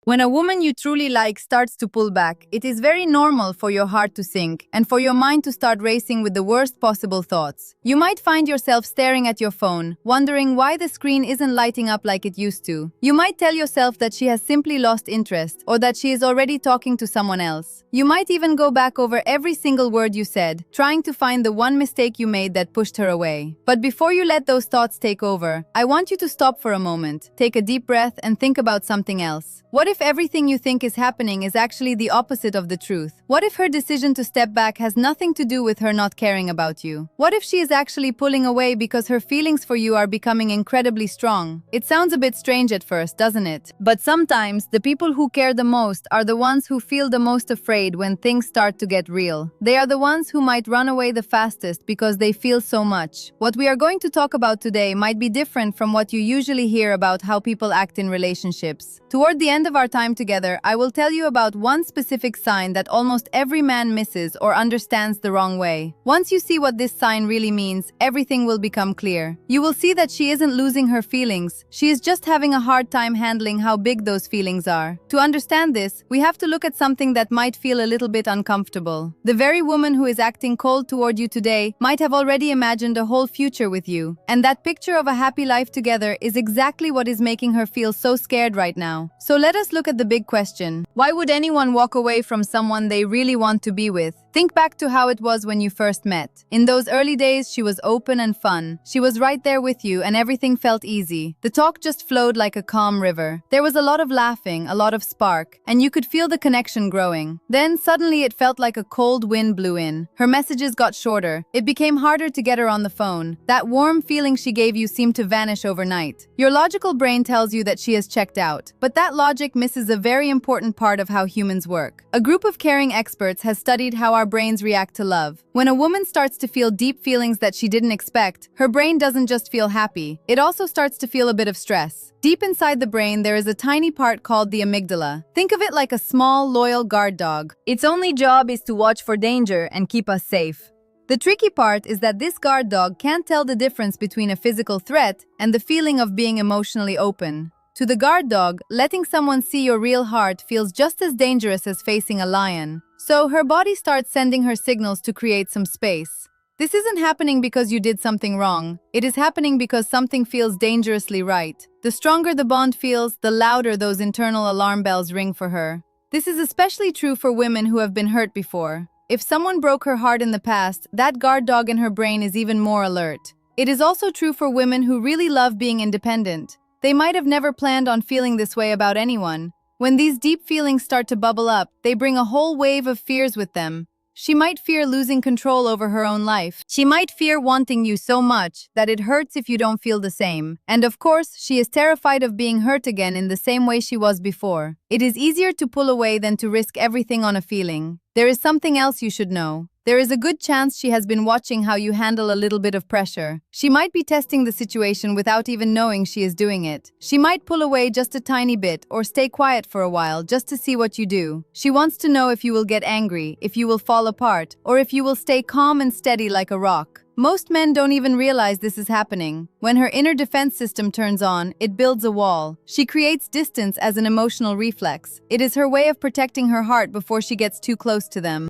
When a woman you truly like starts to pull back, it is very normal for your heart to sink and for your mind to start racing with the worst possible thoughts. You might find yourself staring at your phone, wondering why the screen isn't lighting up like it used to. You might tell yourself that she has simply lost interest or that she is already talking to someone else. You might even go back over every single word you said, trying to find the one mistake you made that pushed her away. But before you let those thoughts take over, I want you to stop for a moment, take a deep breath, and think about something else. What if everything you think is happening is actually the opposite of the truth? What if her decision to step back has nothing to do with her not caring about you? What if she is actually pulling away because her feelings for you are becoming incredibly strong? It sounds a bit strange at first, doesn't it? But sometimes the people who care the most are the ones who feel the most afraid when things start to get real. They are the ones who might run away the fastest because they feel so much. What we are going to talk about today might be different from what you usually hear about how people act in relationships. Toward the end of our time together, I will tell you about one specific sign that almost every man misses or understands the wrong way. Once you see what this sign really means, everything will become clear. You will see that she isn't losing her feelings. She is just having a hard time handling how big those feelings are. To understand this, we have to look at something that might feel a little bit uncomfortable. The very woman who is acting cold toward you today might have already imagined a whole future with you. And that picture of a happy life together is exactly what is making her feel so scared right now. So let us look at the big question. Why would anyone walk away from someone they really want to be with? Think back to how it was when you first met. In those early days, she was open and fun. She was right there with you and everything felt easy. The talk just flowed like a calm river. There was a lot of laughing, a lot of spark, and you could feel the connection growing. Then suddenly it felt like a cold wind blew in. Her messages got shorter. It became harder to get her on the phone. That warm feeling she gave you seemed to vanish overnight. Your logical brain tells you that she has checked out, but that logic misses a very important part of how humans work. A group of caring experts has studied how our brains react to love. When a woman starts to feel deep feelings that she didn't expect, her brain doesn't just feel happy, it also starts to feel a bit of stress. Deep inside the brain, there is a tiny part called the amygdala. Think of it like a small, loyal guard dog. Its only job is to watch for danger and keep us safe. The tricky part is that this guard dog can't tell the difference between a physical threat and the feeling of being emotionally open. To the guard dog, letting someone see your real heart feels just as dangerous as facing a lion. So her body starts sending her signals to create some space. This isn't happening because you did something wrong. It is happening because something feels dangerously right. The stronger the bond feels, the louder those internal alarm bells ring for her. This is especially true for women who have been hurt before. If someone broke her heart in the past, that guard dog in her brain is even more alert. It is also true for women who really love being independent. They might have never planned on feeling this way about anyone. When these deep feelings start to bubble up, they bring a whole wave of fears with them. She might fear losing control over her own life. She might fear wanting you so much that it hurts if you don't feel the same. And of course, she is terrified of being hurt again in the same way she was before. It is easier to pull away than to risk everything on a feeling. There is something else you should know. There is a good chance she has been watching how you handle a little bit of pressure. She might be testing the situation without even knowing she is doing it. She might pull away just a tiny bit or stay quiet for a while just to see what you do. She wants to know if you will get angry, if you will fall apart, or if you will stay calm and steady like a rock. Most men don't even realize this is happening. When her inner defense system turns on, it builds a wall. She creates distance as an emotional reflex. It is her way of protecting her heart before she gets too close to them.